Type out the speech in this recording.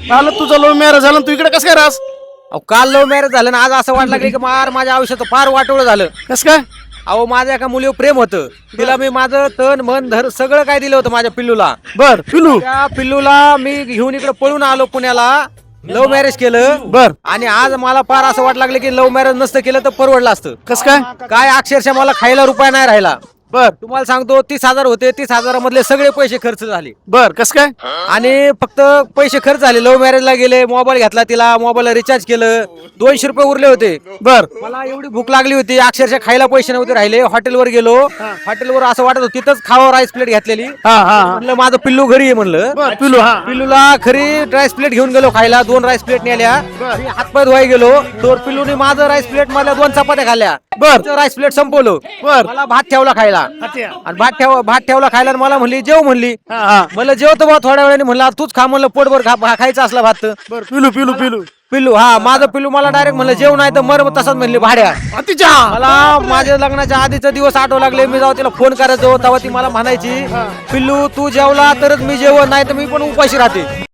काल तुझं love marriage झालं तू इकडे कसं काय राहस? अहो काल लव्ह मॅरेज झालं ना, आज असं वाटलं की माझ्या आयुष्यात फार वाटोळं झालं. कसं काय? अहो माझ्या एका मुलीवर प्रेम होतं, तिला मी माझं तन मन धर सगळं काय दिलं होतं माझ्या पिल्लूला. बर पिलू. त्या पिल्लूला मी घेऊन इकडे पळून आलो पुण्याला, लव्ह मॅरेज केलं. बर आणि आज मला फार असं वाटलं लागलं की लव्ह मॅरेज नसतं केलं तर परवडलं असतं. कसं काय? काय अक्षरशः मला खायला रुपया नाही राहिला. बर तुम्हाला सांगतो 30,000 होते, 30,000 मधले सगळे पैसे खर्च झाले. बर कसं काय? आणि फक्त पैसे खर्च झाले. लव्ह मॅरेजला गेले, मोबाईल घेतला तिला, मोबाईलला रिचार्ज केलं, 200 रुपये उरले होते. बर मला एवढी भूक लागली होती, अक्षरशः खायला पैसे नव्हते राहिले. हॉटेलवर गेलो, हॉटेलवर असं वाटत होतं तिथंच खावं राईस प्लेट घेतलेली. हा हा म्हणलं माझं पिल्लू घरी आहे म्हणलं. बर पिलू. हा पिल्लूला खरी राईस प्लेट घेऊन गेलो खायला, 2 राईस प्लेट नेल्या. आणि हातपाय धुवाय गेलो तर पिल्लूने माझं राईस प्लेट मला 2 चपात्या खाल्ल्या. बर राईस प्लेट संपवलं. बर मला भात ठेवला खायला, आणि भात ठेवला खायला, आणि मला म्हणली जेव म्हणली. हा हा मला जेवतो बा थोड्या वेळाने, म्हणलं तूच खा म्हणलं, पोटभर खायचं असला भात तर. बर पिलू पिलू पिलू. पिल्लू, हा माझं पिल्लू मला डायरेक्ट म्हणलं जेव नाही तर मर, तसंच म्हणली भाड्या. अतिच्या. मला माझ्या लग्नाच्या आधीचा दिवस आठवू लागले. मी जाऊ तिला फोन करायचो तेव्हा ती मला म्हणायची, पिल्लू तू जेवला तरच मी जेवण, नाही तर मी पण उपाशी राहते.